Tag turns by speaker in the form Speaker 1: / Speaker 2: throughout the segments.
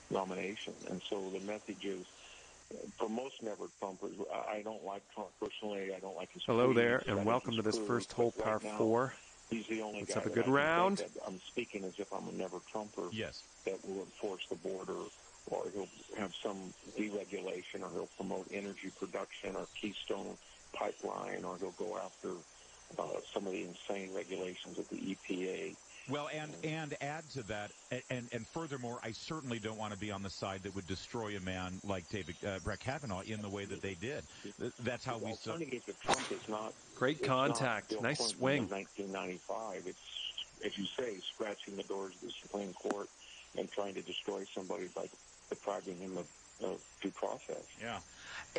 Speaker 1: nomination. And so the message is, for most never-Trumpers, I don't like Trump personally. I don't like his
Speaker 2: Hello
Speaker 1: tweets.
Speaker 2: there, and welcome to this first hole, par 4.
Speaker 1: He's the only
Speaker 2: Let's
Speaker 1: guy
Speaker 2: have a
Speaker 1: that
Speaker 2: good round.
Speaker 1: I'm speaking as if I'm a never-Trumper.
Speaker 3: Yes.
Speaker 1: That will enforce the border, or he'll have some deregulation, or he'll promote energy production or Keystone Pipeline, or he'll go after some of the insane regulations of the EPA.
Speaker 3: Well, and add to that, and furthermore, I certainly don't want to be on the side that would destroy a man like Brett Kavanaugh in the way that they did. That's how we saw.
Speaker 1: Trump is not
Speaker 2: great contact,
Speaker 1: not
Speaker 2: nice
Speaker 1: Clinton
Speaker 2: swing.
Speaker 1: In 1995, it's, as you say, scratching the doors of the Supreme Court and trying to destroy somebody by depriving him of due process.
Speaker 3: Yeah.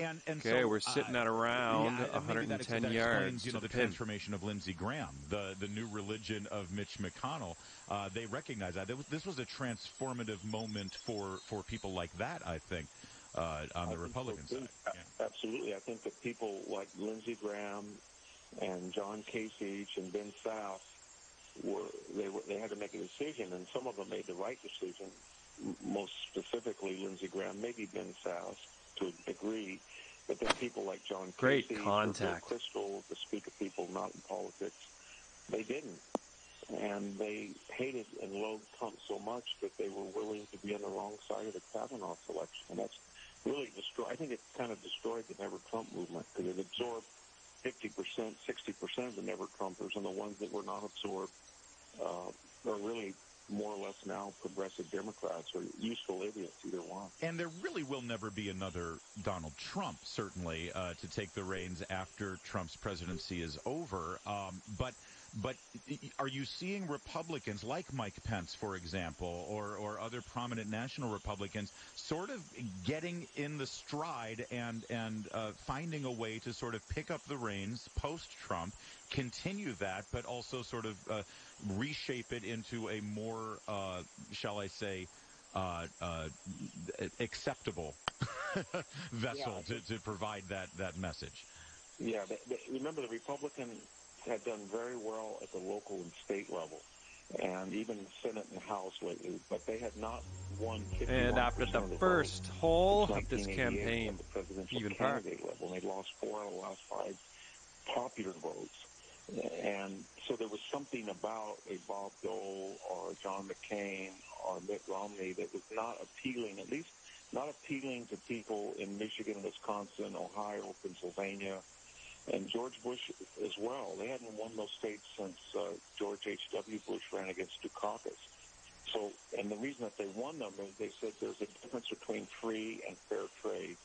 Speaker 3: And
Speaker 2: okay,
Speaker 3: so,
Speaker 2: we're sitting at around 110
Speaker 3: that
Speaker 2: yards.
Speaker 3: Explains, the transformation of Lindsey Graham, the new religion of Mitch McConnell. They recognize that. This was a transformative moment for people like that, I think, on the Republican side.
Speaker 1: Yeah. Absolutely. I think that people like Lindsey Graham and John Kasich and Ben Sasse they had to make a decision, and some of them made the right decision. Most specifically, Lindsey Graham, maybe Ben Sasse to a degree, but then people like John
Speaker 2: great
Speaker 1: Casey,
Speaker 2: contact,
Speaker 1: Crystal, to speak of people not in politics, they didn't, and they hated and loathed Trump so much that they were willing to be on the wrong side of the Kavanaugh selection, and that's really destroyed. I think it kind of destroyed the Never Trump movement because it absorbed 50%, 60% of the Never Trumpers, and the ones that were not absorbed are really more or less now progressive Democrats or useful idiots, either one.
Speaker 3: And there really will never be another Donald Trump, certainly, to take the reins after Trump's presidency is over. But are you seeing Republicans like Mike Pence, for example, or other prominent national Republicans sort of getting in the stride and finding a way to sort of pick up the reins post-Trump, continue that, but also sort of reshape it into a more, shall I say, acceptable vessel to provide that message?
Speaker 1: Yeah, remember the Republicans had done very well at the local and state level, and even Senate and House lately, but they had not won 51%
Speaker 2: and after the first hole of this campaign,
Speaker 1: at the presidential
Speaker 2: even par.
Speaker 1: candidate level, and they lost 4 out of the last 5 popular votes. And so there was something about a Bob Dole or John McCain or Mitt Romney that was not appealing, at least not appealing to people in Michigan, Wisconsin, Ohio, Pennsylvania, and George Bush as well. They hadn't won those states since George H.W. Bush ran against Dukakis. So, and the reason that they won them is they said there's a difference between free and fair trade.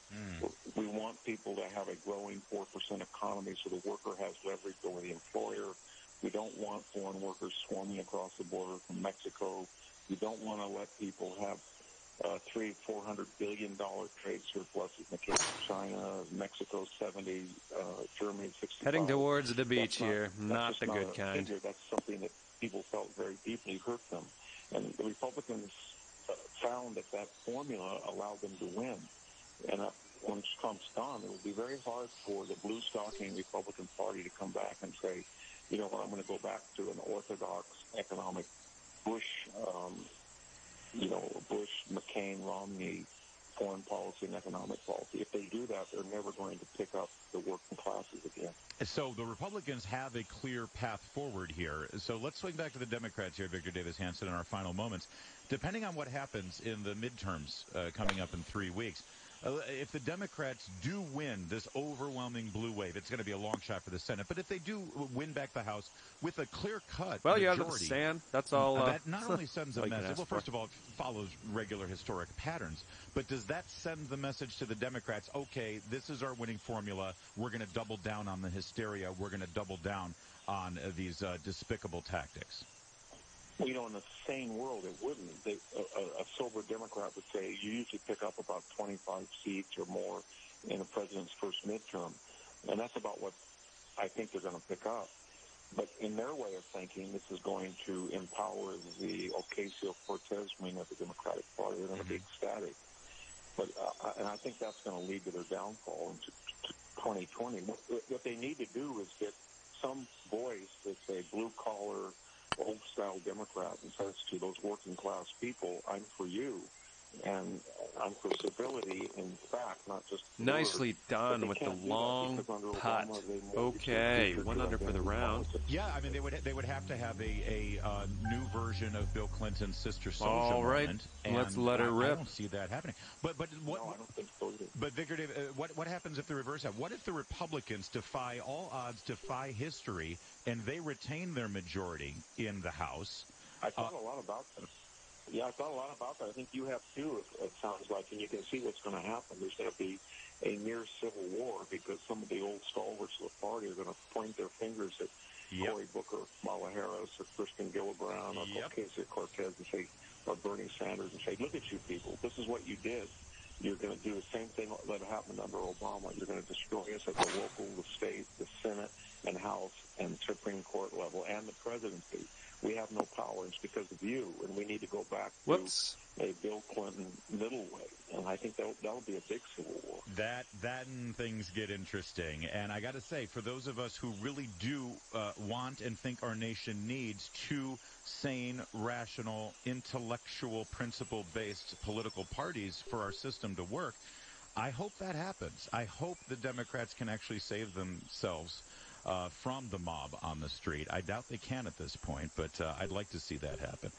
Speaker 1: We want people to have a growing 4% economy so the worker has leverage over the employer. We don't want foreign workers swarming across the border from Mexico. We don't want to let people have $300-400 billion trade surpluses in the case of China, Mexico 70, Germany 65.
Speaker 2: Heading towards the beach here, not the good kind.
Speaker 1: That's something that people felt very deeply hurt them. And the Republicans found that formula allowed them to win. And once Trump's gone, it will be very hard for the blue-stocking Republican Party to come back and say, you know what, I'm going to go back to an orthodox economic Bush, Bush, McCain, Romney foreign policy and economic policy. If they do that, they're never going to pick up the working classes again.
Speaker 3: So the Republicans have a clear path forward here. So let's swing back to the Democrats here, Victor Davis Hanson, in our final moments. Depending on what happens in the midterms coming up in 3 weeks, if the Democrats do win this overwhelming blue wave, it's going to be a long shot for the Senate. But if they do win back the House with a clear-cut
Speaker 2: you
Speaker 3: majority,
Speaker 2: have the stand. That's all.
Speaker 3: That not only sends a message. Well, first
Speaker 2: for.
Speaker 3: of all, it follows regular historic patterns. But does that send the message to the Democrats? Okay, this is our winning formula. We're going to double down on the hysteria. We're going to double down on these despicable tactics.
Speaker 1: Well, in the sane world, it wouldn't. A sober Democrat would say you usually pick up about 25 seats or more in a president's first midterm. And that's about what I think they're going to pick up. But in their way of thinking, this is going to empower the Ocasio-Cortez wing of the Democratic Party. They're going to be ecstatic. But and I think that's going to lead to their downfall in 2020. What they need to do is get some voice that's a blue-collar, old-style Democrat and says to those working-class people, I'm for you. and I'm for civility in fact, not just
Speaker 2: Nicely
Speaker 1: words.
Speaker 2: done with the long putt. Okay, 1 under for the round.
Speaker 3: Yeah, I mean they would have to have a new version of Bill Clinton's Sister Souljah
Speaker 2: All right,
Speaker 3: moment. And
Speaker 2: let's let her rip.
Speaker 3: I don't see that happening. But what?
Speaker 1: No, I don't think so either.
Speaker 3: But Victor, what happens if the reverse happens? What if the Republicans defy all odds, defy history, and they retain their majority in the House?
Speaker 1: I thought a lot about that. Yeah, I thought a lot about that. I think you have too, it sounds like, and you can see what's going to happen. There's going to be a near civil war because some of the old stalwarts of the party are going to point their fingers at Cory Booker, Kamala Harris, or Kristen Gillibrand, or Ocasio-Cortez, and say, or Bernie Sanders, and say, look at you people. This is what you did. You're going to do the same thing that happened under Obama. You're going to destroy us at the local, the state, the Senate, and House, and Supreme Court level, and the presidency. We have no power. It's because of you, and we need to go back to a Bill Clinton middle way. And I think that'll be a big civil war. That and things get interesting. And I got to say, for those of us who really do want and think our nation needs two sane, rational, intellectual, principle-based political parties for our system to work, I hope that happens. I hope the Democrats can actually save themselves from the mob on the street. I doubt they can at this point, but I'd like to see that happen.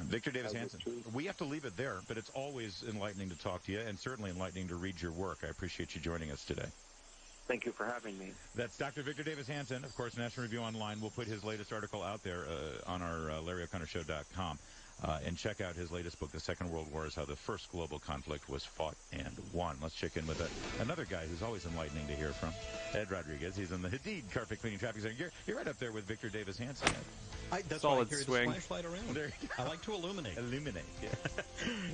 Speaker 1: Victor Davis Hanson, we have to leave it there, but it's always enlightening to talk to you and certainly enlightening to read your work. I appreciate you joining us today. Thank you for having me.
Speaker 3: That's Dr. Victor Davis Hanson, of course, National Review Online. We'll put his latest article out there on our LarryO'ConnorShow.com. And check out his latest book, The Second World War, is How the First Global Conflict Was Fought and Won. Let's check in with another guy who's always enlightening to hear from, Ed Rodriguez. He's in the Hadid Carpet Cleaning Traffic Center. You're right up there with Victor Davis Hanson, Ed.
Speaker 4: That's
Speaker 2: Solid
Speaker 4: why I carry
Speaker 2: swing.
Speaker 4: the flashlight around.
Speaker 3: There you go.
Speaker 4: I like to illuminate.
Speaker 3: Yeah.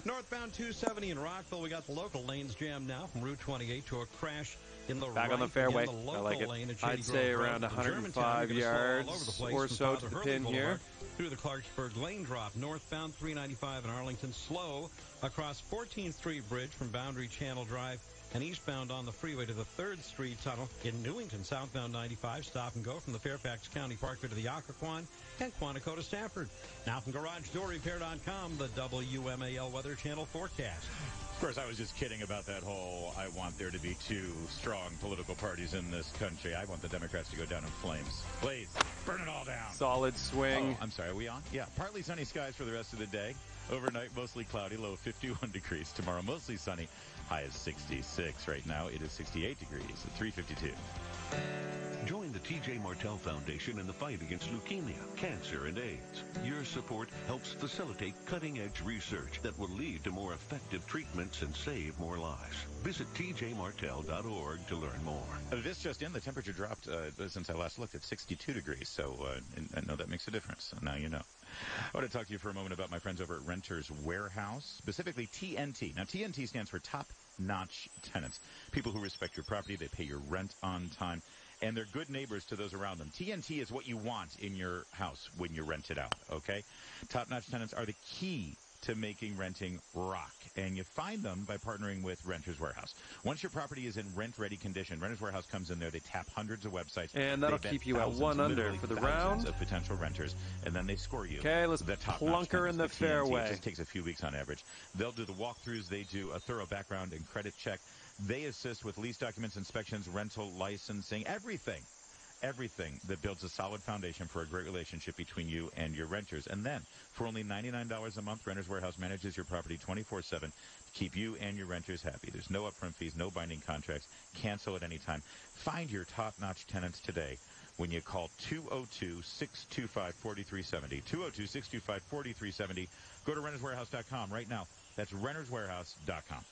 Speaker 4: Northbound 270 in Rockville, we got the local lanes jammed now from Route 28 to a crash in the
Speaker 2: Back
Speaker 4: right.
Speaker 2: on the fairway.
Speaker 4: Again, the
Speaker 2: I like it.
Speaker 4: lane at
Speaker 2: I'd say around 105 yards or so to the pin here.
Speaker 4: Through the Clarksburg lane drop. Northbound 395 in Arlington, slow across 14th Street Bridge from Boundary Channel Drive and eastbound on the freeway to the 3rd Street Tunnel. In Newington, southbound 95, stop and go from the Fairfax County Parkway to the Occoquan and Quantico to Stafford. Now from GarageDoorRepair.com, the WMAL Weather Channel forecast.
Speaker 3: Of course, I was just kidding about that whole, I want there to be two strong political parties in this country. I want the Democrats to go down in flames. Please, burn it all down.
Speaker 2: Solid swing.
Speaker 3: Oh, I'm sorry, are we on? Yeah, partly sunny skies for the rest of the day. Overnight, mostly cloudy, low of 51 degrees. Tomorrow, mostly sunny, high is 66. Right now, it is 68 degrees at 3:52.
Speaker 5: Join the T.J. Martell Foundation in the fight against leukemia, cancer, and AIDS. Your support helps facilitate cutting-edge research that will lead to more effective treatments and save more lives. Visit tjmartell.org to learn more.
Speaker 3: This just in, the temperature dropped since I last looked at 62 degrees, so I know that makes a difference. So now you know. I want to talk to you for a moment about my friends over at Renters Warehouse, specifically TNT. Now, TNT stands for top-notch tenants, people who respect your property, they pay your rent on time, and they're good neighbors to those around them. TNT is what you want in your house when you rent it out, okay? Top-notch tenants are the key to making renting rock, and you find them by partnering with Renters Warehouse. Once your property is in rent-ready condition, Renters Warehouse comes in there, they tap hundreds of websites.
Speaker 2: And that'll keep you at 1 under for the round.
Speaker 3: Of potential renters, and then they score you.
Speaker 2: Okay, let's plunk her in the fairway.
Speaker 3: It just takes a few weeks on average. They'll do the walkthroughs, they do a thorough background and credit check. They assist with lease documents, inspections, rental licensing, everything that builds a solid foundation for a great relationship between you and your renters. And then, for only $99 a month, Renters Warehouse manages your property 24/7 to keep you and your renters happy. There's no upfront fees, no binding contracts. Cancel at any time. Find your top-notch tenants today when you call 202-625-4370. 202-625-4370. Go to renterswarehouse.com right now. That's renterswarehouse.com.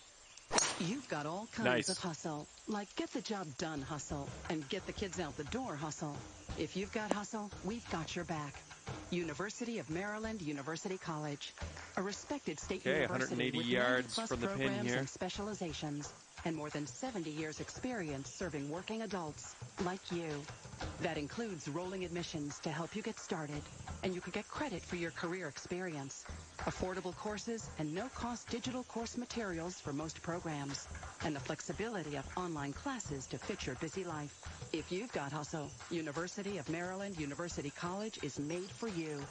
Speaker 6: You've got all kinds of hustle, like get the job done hustle and get the kids out the door hustle. If you've got hustle, we've got your back. University of Maryland University College, a respected state university
Speaker 2: 180
Speaker 6: with
Speaker 2: yards
Speaker 6: 90+
Speaker 2: from the pin
Speaker 6: programs
Speaker 2: here.
Speaker 6: and specializations, and more than 70 years experience serving working adults like you. That includes rolling admissions to help you get started, and you can get credit for your career experience, affordable courses, and no-cost digital course materials for most programs, and the flexibility of online classes to fit your busy life. If you've got hustle, University of Maryland University College is made for you.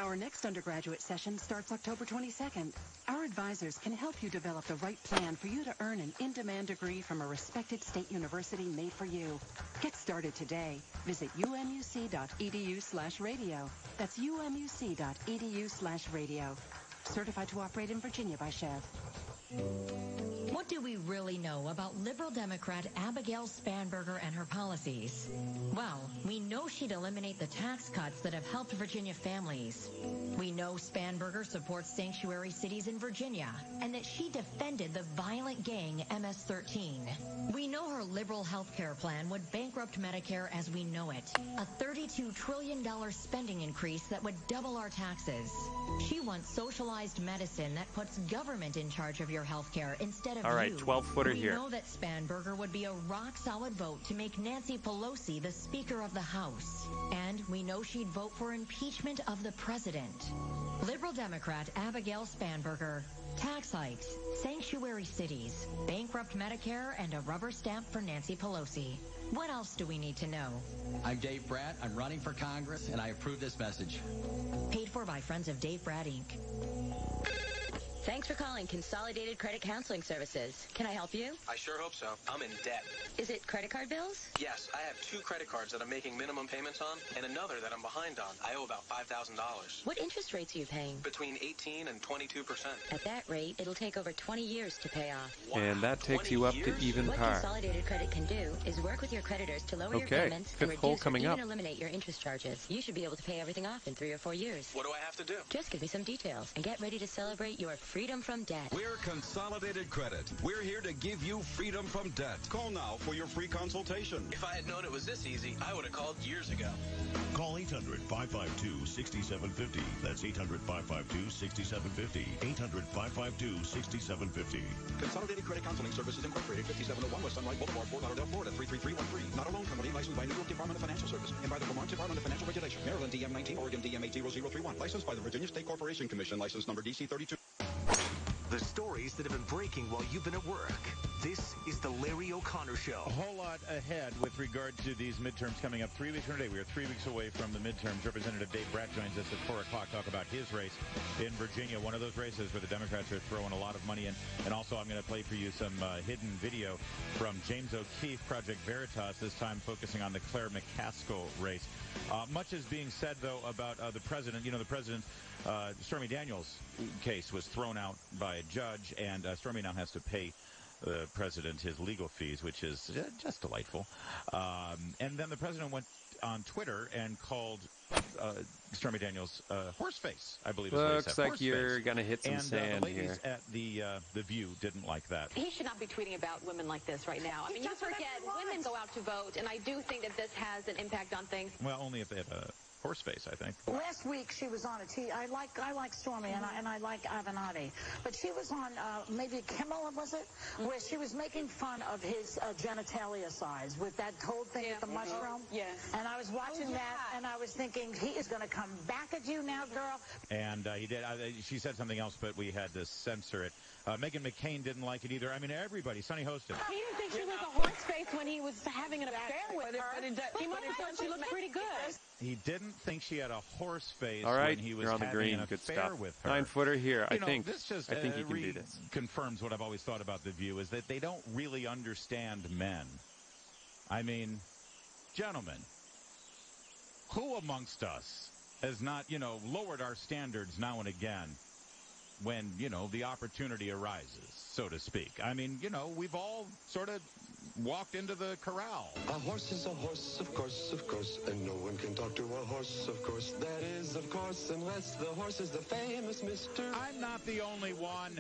Speaker 6: Our next undergraduate session starts October 22nd. Our advisors can help you develop the right plan for you to earn an in-demand degree from a respected state university made for you. Get started today. Visit umuc.edu/radio. That's umuc.edu/radio. Certified to operate in Virginia by Chev.
Speaker 7: What do we really know about Liberal Democrat Abigail Spanberger and her policies? Well, we know she'd eliminate the tax cuts that have helped Virginia families. We know Spanberger supports sanctuary cities in Virginia and that she defended the violent gang MS-13. We know her liberal health care plan would bankrupt Medicare as we know it. A $32 trillion spending increase that would double our taxes. She wants socialized medicine that puts government in charge of your health care instead of
Speaker 2: All right,
Speaker 7: you.
Speaker 2: 12-footer here.
Speaker 7: We know that Spanberger would be a rock-solid vote to make Nancy Pelosi the Speaker of the House. And we know she'd vote for impeachment of the president. Liberal Democrat Abigail Spanberger. Tax hikes, sanctuary cities, bankrupt Medicare, and a rubber stamp for Nancy Pelosi. What else do we need to know?
Speaker 8: I'm Dave Bratt. I'm running for Congress, and I approve this message.
Speaker 7: Paid for by Friends of Dave Bratt, Inc.
Speaker 9: Thanks for calling Consolidated Credit Counseling Services. Can I help you?
Speaker 10: I sure hope so. I'm in debt.
Speaker 9: Is it credit card bills?
Speaker 10: Yes, I have 2 credit cards that I'm making minimum payments on, and another that I'm behind on. I owe about $5,000.
Speaker 9: What interest rates are you paying?
Speaker 10: Between 18 and 22%.
Speaker 9: At that rate, it'll take over 20 years to pay off.
Speaker 10: Wow,
Speaker 2: And that takes you up to even
Speaker 9: What
Speaker 2: par.
Speaker 9: Consolidated Credit can do is work with your creditors to lower your
Speaker 2: Okay,
Speaker 9: payments and
Speaker 2: fifth hole
Speaker 9: reduce or
Speaker 2: coming
Speaker 9: even
Speaker 2: up.
Speaker 9: eliminate your interest charges. You should be able to pay everything off in 3 or 4 years.
Speaker 10: What do I have to do?
Speaker 9: Just give me some details and get ready to celebrate your freedom from debt.
Speaker 11: We're Consolidated Credit. We're here to give you freedom from debt. Call now for your free consultation.
Speaker 10: If I had known it was this easy, I would have called years ago.
Speaker 12: Call 800-552-6750. That's 800-552-6750. 800-552-6750.
Speaker 11: Consolidated Credit Counseling Services Incorporated, 5701 West Sunrise Boulevard, Fort Lauderdale, Florida, 33313. Not a loan company licensed by New York Department of Financial Service and by the Vermont Department of Financial Regulation. Maryland DM 19, Oregon DM 80031. Licensed by the Virginia State Corporation Commission. License number DC 32.
Speaker 13: The stories that have been breaking while you've been at work. This is the Larry O'Connor Show.
Speaker 3: A whole lot ahead with regard to these midterms coming up 3 weeks from today. We are 3 weeks away from the midterms. Representative Dave Bratt joins us at 4 o'clock to talk about his race in Virginia, one of those races where the Democrats are throwing a lot of money in. And also I'm going to play for you some hidden video from James O'Keefe, Project Veritas, this time focusing on the Claire McCaskill race. Much is being said, though, about the president. You know, the president's Stormy Daniels case was thrown out by a judge, and Stormy now has to pay the president his legal fees, which is just delightful. And then the president went on Twitter and called Stormy Daniels horseface, I believe is what he said.
Speaker 2: Looks like you're going to hit some sand
Speaker 3: the ladies
Speaker 2: here.
Speaker 3: at the View didn't like that.
Speaker 14: He should not be tweeting about women like this right now. I mean, you forget women go out to vote, and I do think that this has an impact on things.
Speaker 3: Well, only if they have a horse face, I think.
Speaker 15: Last week she was on a I like Stormy and I like Avenatti, but she was on maybe Kimmel, was it, where she was making fun of his genitalia size with that whole thing with the mushroom.
Speaker 14: Yeah.
Speaker 15: And I was watching that and I was thinking he is going to come back at you now, girl.
Speaker 3: And he did. She said something else, but we had to censor it. Meghan McCain didn't like it either. I mean, everybody. Sonny hosted.
Speaker 14: He didn't think she was a horse face when he was having an affair with her. He must have thought she looked pretty good.
Speaker 3: He didn't think she had a horse face
Speaker 2: All right,
Speaker 3: when he was
Speaker 2: you're on the
Speaker 3: having
Speaker 2: green.
Speaker 3: an
Speaker 2: Good
Speaker 3: affair
Speaker 2: stuff.
Speaker 3: with her.
Speaker 2: 9-footer here. I think
Speaker 3: this just
Speaker 2: you can do this.
Speaker 3: Confirms what I've always thought about The View, is that they don't really understand men. I mean, gentlemen, who amongst us has not, lowered our standards now and again when, the opportunity arises, so to speak? I mean, we've all sort of walked into the corral.
Speaker 16: A horse is a horse, of course, and no one can talk to a horse, of course. That is, of course, unless the horse is the famous Mr.
Speaker 3: I'm not the only one.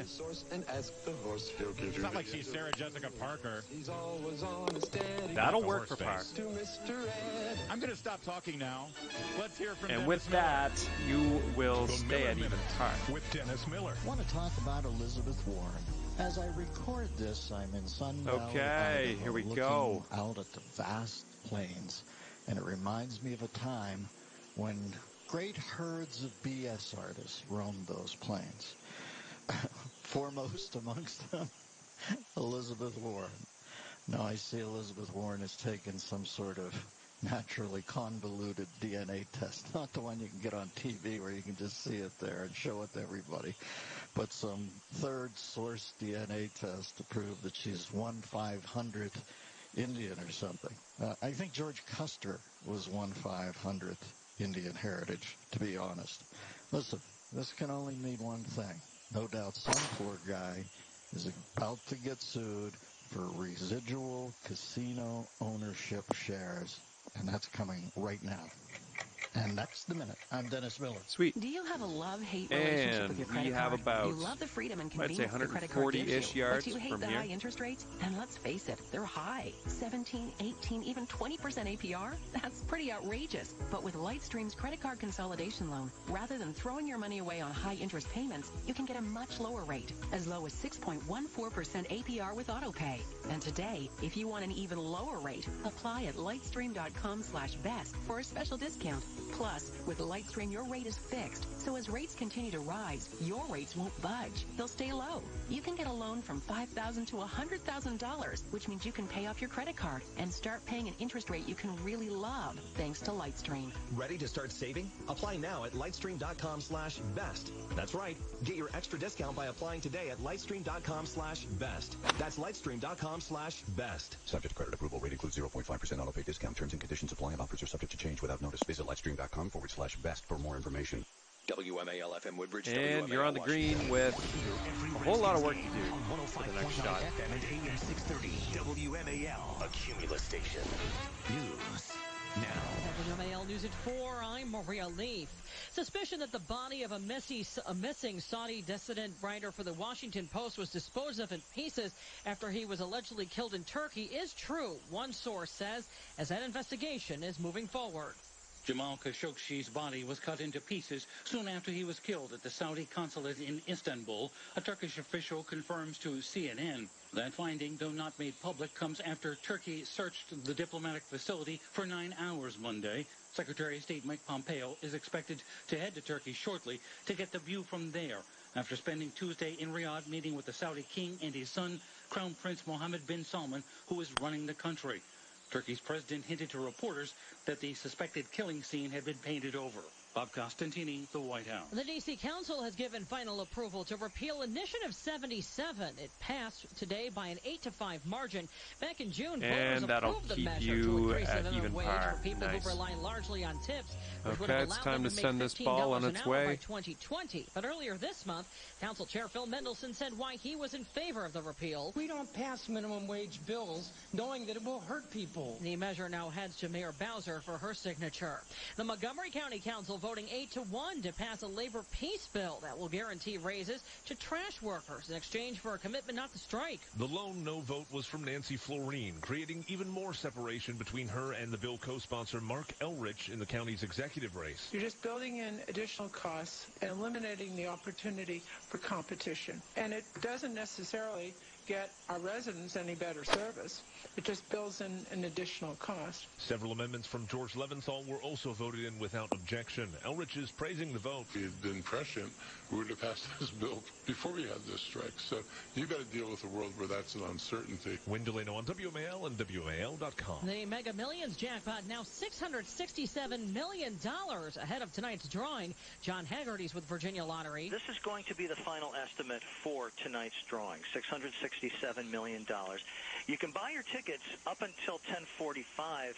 Speaker 16: And ask the horse, he'll give you.
Speaker 3: It's not like she's Sarah Jessica Parker.
Speaker 16: He's always on a steady.
Speaker 2: That'll work for Park.
Speaker 16: To Mr. Ed.
Speaker 3: I'm going to stop talking now. Let's hear from
Speaker 2: And
Speaker 3: Dennis
Speaker 2: with
Speaker 3: Miller.
Speaker 2: that, you will stay at even par.
Speaker 3: With Dennis Miller.
Speaker 17: I want to talk about Elizabeth Warren. As I record this, I'm in Sun Valley,
Speaker 2: Okay,
Speaker 17: Idaho,
Speaker 2: here we
Speaker 17: looking
Speaker 2: go.
Speaker 17: out at the vast plains, and it reminds me of a time when great herds of BS artists roamed those plains. Foremost amongst them, Elizabeth Warren. Now I see Elizabeth Warren has taken some sort of naturally convoluted DNA test, not the one you can get on TV where you can just see it there and show it to everybody, but some third source DNA test to prove that she's 1/500th Indian or something. I think George Custer was 1/500th Indian heritage, to be honest. Listen, this can only mean one thing. No doubt some poor guy is about to get sued for residual casino ownership shares, and that's coming right now. And next the minute, I'm Dennis Miller.
Speaker 2: Sweet.
Speaker 6: Do you have a love-hate relationship with your credit card?
Speaker 2: And we have about,
Speaker 6: you love the freedom and
Speaker 2: I'd say,
Speaker 6: convenience the credit card gives
Speaker 2: 140-ish
Speaker 6: you,
Speaker 2: yards
Speaker 6: but you hate
Speaker 2: from
Speaker 6: the
Speaker 2: here.
Speaker 6: high interest rates? And let's face it, they're high. 17, 18, even 20% APR? That's pretty outrageous. But with Lightstream's credit card consolidation loan, rather than throwing your money away on high interest payments, you can get a much lower rate, as low as 6.14% APR with AutoPay. And today, if you want an even lower rate, apply at lightstream.com/best for a special discount. Plus, with Lightstream, your rate is fixed, so as rates continue to rise, your rates won't budge. They'll stay low. You can get a loan from $5,000 to $100,000, which means you can pay off your credit card and start paying an interest rate you can really love, thanks to Lightstream.
Speaker 13: Ready to start saving? Apply now at lightstream.com/best. That's right. Get your extra discount by applying today at lightstream.com/best. That's lightstream.com/best.
Speaker 11: Subject to credit approval. Rate includes 0.5% auto pay discount. Terms and conditions apply. Offers are subject to change without notice. Visit lightstream.com/best for more information.
Speaker 18: WMAL FM Woodbridge.
Speaker 2: And you're on the green with a whole lot of work to do for the next shot.
Speaker 13: FM and AM 630 WMAL, a Cumulus station. News now.
Speaker 19: WMAL News at 4. I'm Maria Leaf. Suspicion that the body of a missing Saudi dissident writer for the Washington Post was disposed of in pieces after he was allegedly killed in Turkey is true, one source says, as that investigation is moving forward.
Speaker 20: Jamal Khashoggi's body was cut into pieces soon after he was killed at the Saudi consulate in Istanbul, a Turkish official confirms to CNN. That finding, though not made public, comes after Turkey searched the diplomatic facility for 9 hours Monday. Secretary of State Mike Pompeo is expected to head to Turkey shortly to get the view from there, after spending Tuesday in Riyadh meeting with the Saudi king and his son, Crown Prince Mohammed bin Salman, who is running the country. Turkey's president hinted to reporters that the suspected killing scene had been painted over. Bob Costantini, the White House.
Speaker 19: The D.C. Council has given final approval to repeal Initiative 77. It passed today by an 8-5 margin. Back in June, voters approved the measure to increase the minimum wage for people who rely largely on tips, which would have allowed them to make $15 an hour by 2020. But earlier this month, Council Chair Phil Mendelson said why he was in favor of the repeal.
Speaker 21: We don't pass minimum wage bills knowing that it will hurt people.
Speaker 19: The measure now heads to Mayor Bowser for her signature. The Montgomery County Council voting 8-1 to pass a labor peace bill that will guarantee raises to trash workers in exchange for a commitment not to strike.
Speaker 22: The lone no vote was from Nancy Florine, creating even more separation between her and the bill co-sponsor Mark Elrich in the county's executive race.
Speaker 23: You're just building in additional costs and eliminating the opportunity for competition. And it doesn't necessarily get our residents any better service. It just builds in an additional cost.
Speaker 22: Several amendments from George Leventhal were also voted in without objection. Elrich is praising the vote.
Speaker 24: If he had been prescient, we would have passed this bill before we had this strike. So you've got to deal with a world where that's an uncertainty.
Speaker 22: Wayne Delano on WMAL and WMAL.com.
Speaker 19: The Mega Millions jackpot now $667 million ahead of tonight's drawing. John Haggerty's with Virginia Lottery.
Speaker 25: This is going to be the final estimate for tonight's drawing, $667 million. You can buy your tickets up until 10:45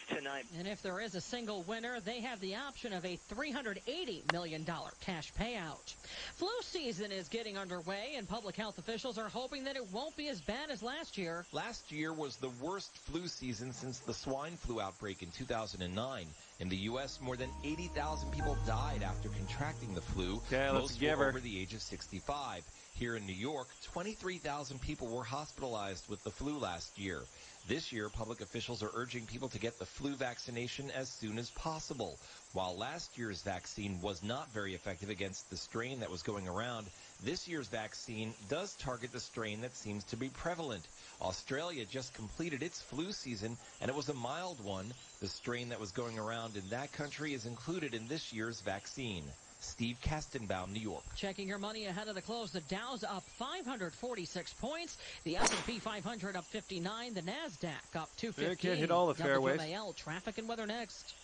Speaker 25: tonight.
Speaker 19: And if there is a single winner, they have the option of a $380 million cash payout. Flu season is getting underway, and public health officials are hoping that it won't be as bad as last year.
Speaker 26: Last year was the worst flu season since the swine flu outbreak in 2009. In the U.S., more than 80,000 people died after contracting the flu, most were over the age of 65. Here in New York, 23,000 people were hospitalized with the flu last year. This year, public officials are urging people to get the flu vaccination as soon as possible. While last year's vaccine was not very effective against the strain that was going around, this year's vaccine does target the strain that seems to be prevalent. Australia just completed its flu season, and it was a mild one. The strain that was going around in that country is included in this year's vaccine. Steve Kastenbaum, New York.
Speaker 19: Checking your money ahead of the close, the Dow's up 546 points. The S&P 500 up 59. The NASDAQ up 215.
Speaker 2: They can't hit all the fairways.
Speaker 19: WMAL traffic and weather next.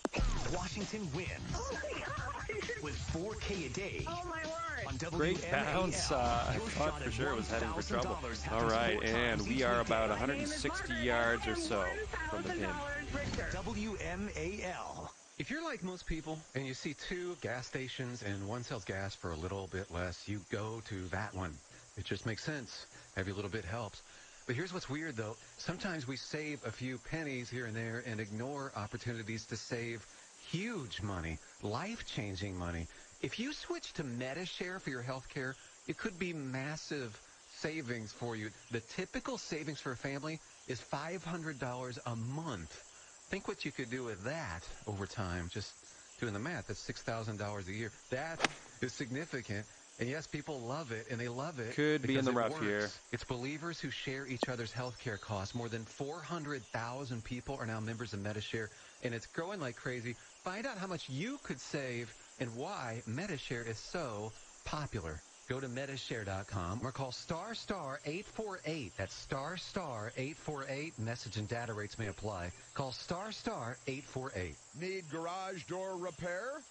Speaker 1: Washington wins. Oh my God. With 4K a day.
Speaker 15: Oh my word.
Speaker 1: On WMAL.
Speaker 2: Great bounce. I thought for sure it was heading for trouble. All right, and we are about 160 yards or so from the pin.
Speaker 1: WMAL.
Speaker 10: If you're like most people and you see two gas stations and one sells gas for a little bit less, you go to that one. It just makes sense. Every little bit helps. But here's what's weird, though. Sometimes we save a few pennies here and there and ignore opportunities to save huge money, life-changing money. If you switch to MediShare for your health care, it could be massive savings for you. The typical savings for a family is $500 a month. Think what you could do with that over time. Just doing the math, that's $6,000 a year. That is significant. And yes, people love it, and they love it.
Speaker 2: Could be in the rough here.
Speaker 10: It's believers who share each other's health care costs. More than 400,000 people are now members of MediShare, and it's growing like crazy. Find out how much you could save and why MediShare is so popular. Go to MediShare.com or call *848. That's *848. Message and data rates may apply. Call *848.
Speaker 4: Need garage door repair?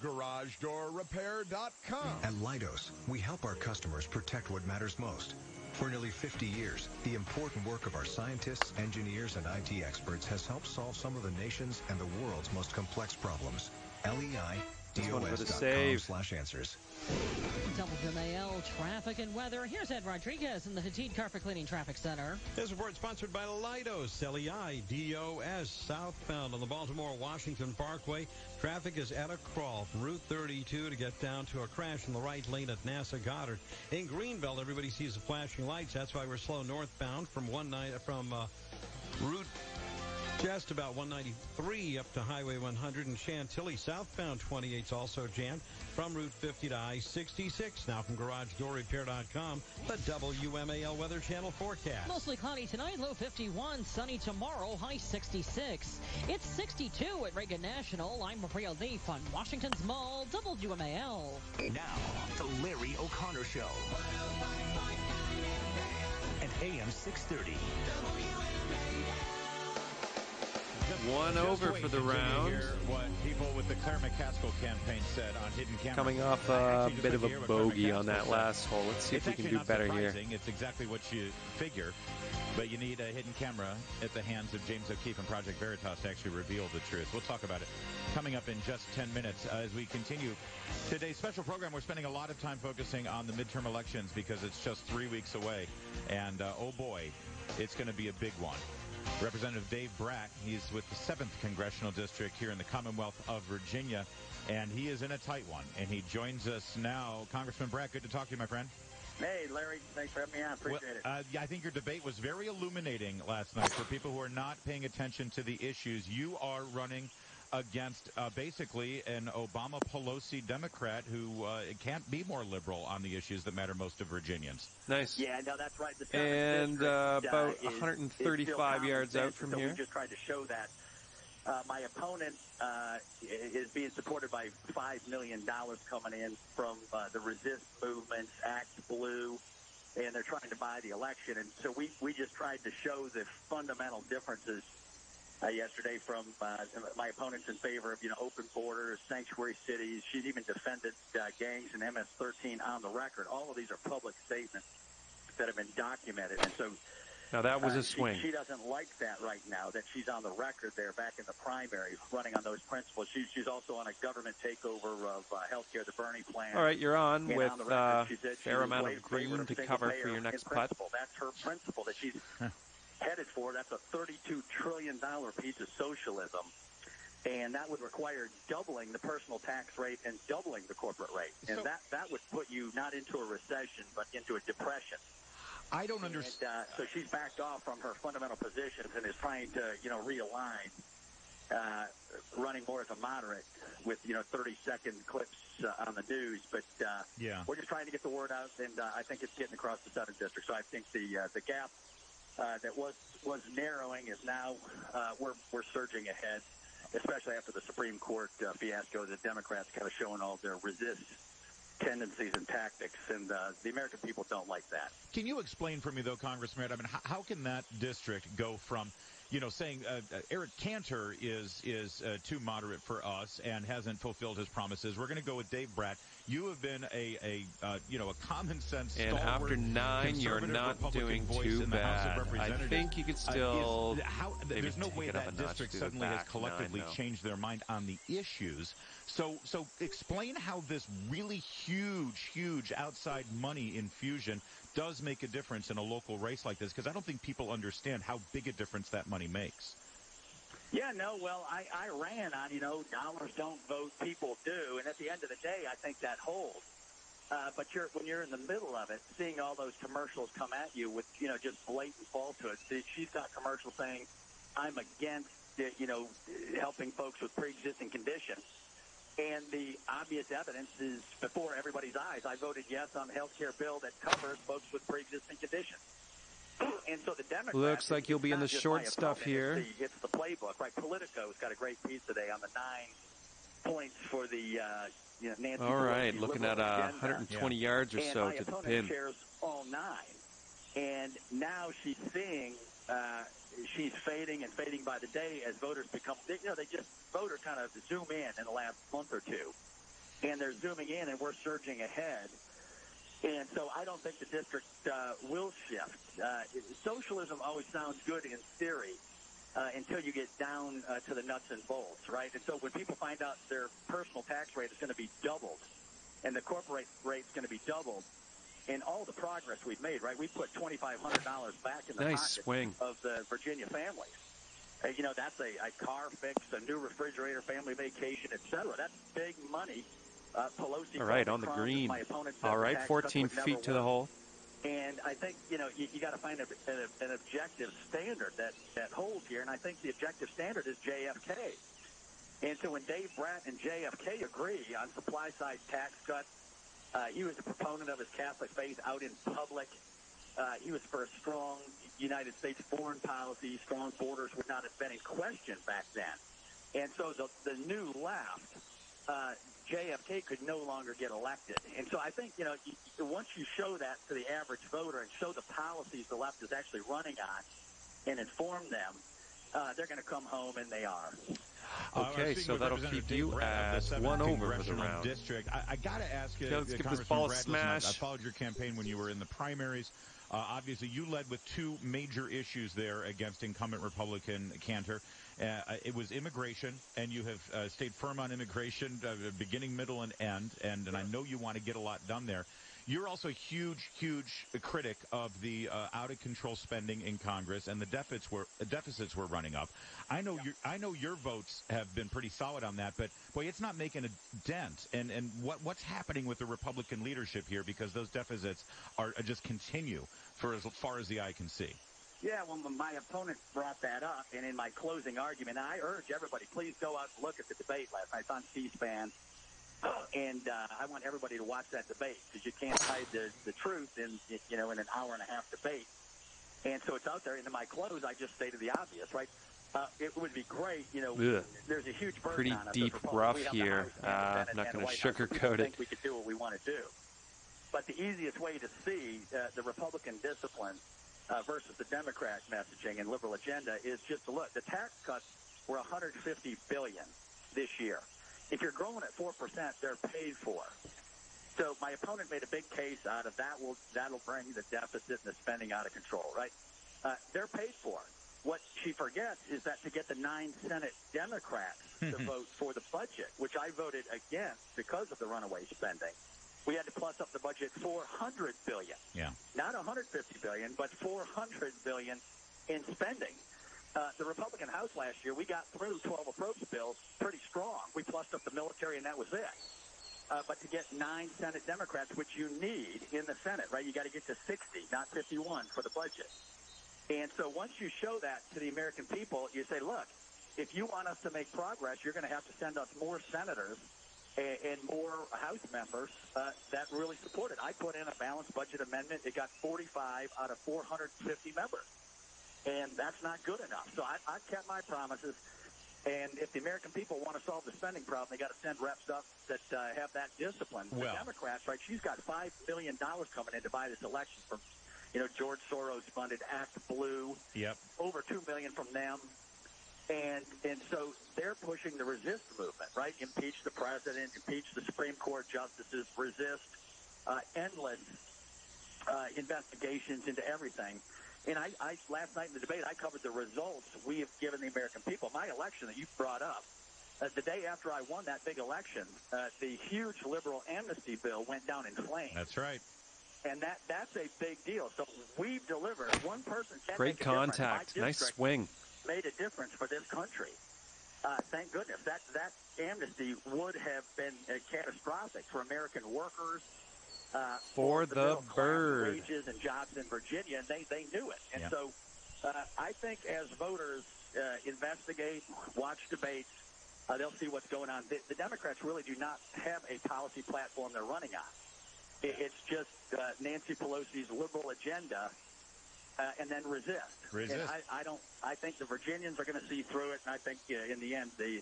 Speaker 4: GarageDoorRepair.com.
Speaker 5: At Leidos, we help our customers protect what matters most. For nearly 50 years, the important work of our scientists, engineers, and IT experts has helped solve some of the nation's and the world's most complex problems. LEIDOS.com/answers.
Speaker 19: WMAL traffic and weather. Here's Ed Rodriguez in the Hatid Carpet Cleaning Traffic Center.
Speaker 7: This report sponsored by Leidos, LEIDOS, southbound on the Baltimore-Washington Parkway. Traffic is at a crawl from Route 32 to get down to a crash in the right lane at NASA Goddard. In Greenbelt, everybody sees the flashing lights. That's why we're slow northbound from Route just about 193 up to Highway 100 in Chantilly. Southbound 28's also jammed from Route 50 to I-66. Now from GarageDoorRepair.com, the WMAL Weather Channel forecast.
Speaker 19: Mostly cloudy tonight, low 51. Sunny tomorrow, high 66. It's 62 at Reagan National. I'm Maria Leaf on Washington's Mall, WMAL.
Speaker 1: Now, the Larry O'Connor Show. At AM 630.
Speaker 2: One over for the round.
Speaker 3: What people with the Claire McCaskill campaign said on Hidden Camera.
Speaker 2: Coming off a bit of a bogey on that last hole. Let's see if we can do better here.
Speaker 3: It's exactly what you figure, but you need a hidden camera at the hands of James O'Keefe and Project Veritas to actually reveal the truth. We'll talk about it coming up in just 10 minutes as we continue today's special program. We're spending a lot of time focusing on the midterm elections because it's just 3 weeks away, and oh boy, it's going to be a big one. Representative Dave Bratt, he's with the 7th Congressional District here in the Commonwealth of Virginia, and he is in a tight one. And he joins us now. Congressman Bratt, good to talk to you, my friend.
Speaker 8: Hey, Larry, thanks for having me on. Appreciate it.
Speaker 3: I think your debate was very illuminating last night. For people who are not paying attention to the issues, you are running against basically an Obama-Pelosi Democrat who can't be more liberal on the issues that matter most to Virginians.
Speaker 2: Nice.
Speaker 8: Yeah, no, that's right. The
Speaker 2: and about 135 yards out from here.
Speaker 8: We just tried to show that. My opponent is being supported by $5 million coming in from the Resist movement, Act Blue, and they're trying to buy the election. And so we just tried to show the fundamental differences yesterday from my opponents in favor of, open borders, sanctuary cities. She's even defended gangs and MS-13 on the record. All of these are public statements that have been documented. And so
Speaker 2: now that was a swing.
Speaker 8: She doesn't like that right now, that she's on the record there back in the primary running on those principles. She's also on a government takeover of healthcare, the Bernie plan.
Speaker 2: All right, you're on with
Speaker 8: a
Speaker 2: fair amount of green to cover for your next putt.
Speaker 8: That's her principle that she's headed for. That's a $32 trillion piece of socialism. And that would require doubling the personal tax rate and doubling the corporate rate. And that would put you not into a recession, but into a depression.
Speaker 3: I don't understand.
Speaker 8: So she's backed off from her fundamental positions and is trying to, realign, running more as a moderate with, 30-second clips on the news. But we're just trying to get the word out, and I think it's getting across the 7th District. So I think the gap that was narrowing is now we're surging ahead. especially after the Supreme Court fiasco, the Democrats kind of showing all their resist tendencies and tactics, and the American people don't like that.
Speaker 3: Can you explain for me, though, Congressman, I mean, how can that district go from, saying Eric Cantor is too moderate for us and hasn't fulfilled his promises? We're going to go with Dave Bratt. You have been a common sense
Speaker 2: and
Speaker 3: stalwart,
Speaker 2: after 9, you're not
Speaker 3: Republican
Speaker 2: doing too bad. I think you could still.
Speaker 3: There's no way that
Speaker 2: notch
Speaker 3: district
Speaker 2: to
Speaker 3: suddenly has
Speaker 2: back
Speaker 3: collectively
Speaker 2: 9,
Speaker 3: changed their mind on the issues. So explain how this really huge outside money infusion does make a difference in a local race like this, because I don't think people understand how big a difference that money makes.
Speaker 8: Yeah, no, well, I ran on, dollars don't vote, people do. And at the end of the day, I think that holds. But when you're in the middle of it, seeing all those commercials come at you with, just blatant falsehoods. She's got commercials saying, I'm against, helping folks with pre-existing conditions. And the obvious evidence is before everybody's eyes. I voted yes on the health care bill that covers folks with pre-existing conditions. And so the Democrats...
Speaker 2: Looks like you'll be in the short stuff here.
Speaker 8: It's the playbook, right? Politico's got a great piece today on the 9 points for the Nancy
Speaker 2: All right,
Speaker 8: Pelosi
Speaker 2: looking at 120 yards or so to the pin.
Speaker 8: And my opponent shares all 9. And now she's seeing... she's fading and fading by the day as voters become, voters kind of zoom in the last month or two. And they're zooming in and we're surging ahead. And so I don't think the district will shift. Socialism always sounds good in theory until you get down to the nuts and bolts, right? And so when people find out their personal tax rate is going to be doubled and the corporate rate is going to be doubled, and all the progress we've made, right? We put $2,500 back in the pocket of the Virginia families. That's a car fix, a new refrigerator, family vacation, et cetera. That's big money. Pelosi.
Speaker 2: All right, on the green. All right, 14 feet to the hole.
Speaker 8: And I think, you got to find an objective standard that holds here. And I think the objective standard is JFK. And so when Dave Bratt and JFK agree on supply-side tax cuts, he was a proponent of his Catholic faith out in public. He was for a strong United States foreign policy. Strong borders would not have been in question back then. And so the new left, JFK could no longer get elected. And so I think, once you show that to the average voter and show the policies the left is actually running on and inform them, they're going to come home, and they are.
Speaker 2: Okay, so that'll keep you at 1 over for the round.
Speaker 3: District. I got to ask you,
Speaker 2: let's give this ball a smash.
Speaker 3: I followed your campaign when you were in the primaries. Obviously, you led with 2 major issues there against incumbent Republican Cantor. It was immigration, and you have stayed firm on immigration, beginning, middle, and end, and I know you want to get a lot done there. You're also a huge critic of the out-of-control spending in Congress, and the deficits were running up. I know your votes have been pretty solid on that, but boy, it's not making a dent. And what's happening with the Republican leadership here, because those deficits are just continue for as far as the eye can see.
Speaker 8: Yeah, well, my opponent brought that up, and in my closing argument, I urge everybody, please go out and look at the debate last night. It's on C-SPAN. And I want everybody to watch that debate, because you can't hide the truth in an hour and a half debate. And so it's out there. And in my close, I just stated the obvious, right? It would be great, there's a huge burden
Speaker 2: pretty
Speaker 8: on us.
Speaker 2: Deep rough here. I'm not going to sugarcoat it.
Speaker 8: I think we could do what we want to do. But the easiest way to see the Republican discipline versus the Democrat messaging and liberal agenda is just to look. The tax cuts were $150 billion this year. If you're growing at 4%, they're paid for. So my opponent made a big case out of that'll bring the deficit and the spending out of control, right? They're paid for. What she forgets is that to get the 9 Senate Democrats to vote for the budget, which I voted against because of the runaway spending, we had to plus up the budget $400 billion.
Speaker 3: Yeah.
Speaker 8: Not $150 billion, but $400 billion in spending. The Republican House last year, we got through 12 approach bills pretty strong. We plussed up the military, and that was it. But to get 9 Senate Democrats, which you need in the Senate, right, you got to get to 60, not 51 for the budget. And so once you show that to the American people, you say, look, if you want us to make progress, you're going to have to send us more senators and more House members that really support it. I put in a balanced budget amendment. It got 45 out of 450 members. And that's not good enough. So I kept my promises. And if the American people want to solve the spending problem, they got to send reps up that have that discipline.
Speaker 3: Well,
Speaker 8: the Democrats, right? She's got $5 million coming in to buy this election from, George Soros funded Act Blue.
Speaker 3: Yep.
Speaker 8: Over $2 million from them. And so they're pushing the resist movement, right? Impeach the president, impeach the Supreme Court justices, resist endless investigations into everything. And I last night in the debate, I covered the results we have given the American people. My election that you brought up, the day after I won that big election, the huge liberal amnesty bill went down in flames.
Speaker 3: That's right.
Speaker 8: And that's a big deal. So we've delivered. One person can
Speaker 2: Great
Speaker 8: make a
Speaker 2: contact.
Speaker 8: difference.
Speaker 2: Nice swing.
Speaker 8: Made a difference for this country. Thank goodness. That amnesty would have been catastrophic for American workers.
Speaker 2: For the bird.
Speaker 8: Wages and jobs in Virginia, and they knew it. And so I think as voters investigate, watch debates, they'll see what's going on. The Democrats really do not have a policy platform they're running on. It's just Nancy Pelosi's liberal agenda, and then resist. And I think the Virginians are going to see through it, and I think in the end the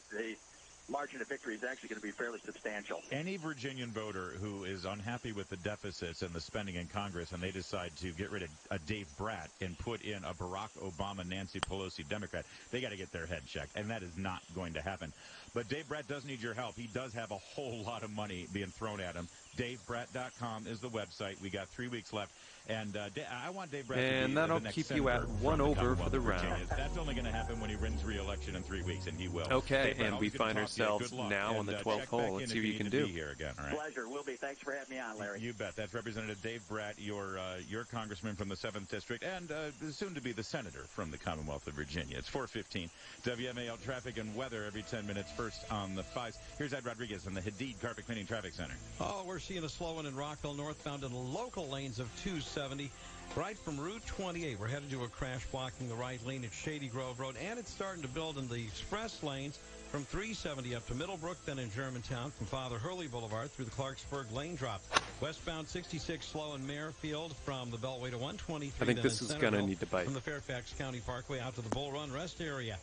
Speaker 8: margin of victory is actually going to be fairly substantial.
Speaker 3: Any Virginian voter who is unhappy with the deficits and the spending in Congress, and they decide to get rid of Dave Brat and put in a Barack Obama, Nancy Pelosi Democrat, they got to get their head checked, and that is not going to happen. But Dave Brat does need your help. He does have a whole lot of money being thrown at him. DaveBrat.com is the website. We got 3 weeks left. And I want Dave Brat to be
Speaker 2: that'll
Speaker 3: the next
Speaker 2: keep you at 1 over for the round.
Speaker 3: That's only going to happen when he wins re-election in 3 weeks, and he will.
Speaker 2: Okay, and we find ourselves now on the 12th hole. Let's see what you can do.
Speaker 3: Here again, all right?
Speaker 8: Pleasure. Will be. Thanks for having me on, Larry.
Speaker 3: You bet. That's Representative Dave Brat, your congressman from the 7th District, and soon to be the senator from the Commonwealth of Virginia. It's 4:15. WMAL traffic and weather every 10 minutes. First on the 5s. Here's Ed Rodriguez in the Hadid Carpet Cleaning Traffic Center.
Speaker 7: Oh, we're seeing a slow one in Rockville northbound in the local lanes of 270. Right from Route 28, we're headed to a crash blocking the right lane at Shady Grove Road, and it's starting to build in the express lanes from 370 up to Middlebrook, then in Germantown from Father Hurley Boulevard through the Clarksburg lane drop. Westbound 66 slow in Marefield from the Beltway to 123.
Speaker 2: I think this is going to need to bite.
Speaker 7: From the Fairfax County Parkway out to the Bull Run rest area.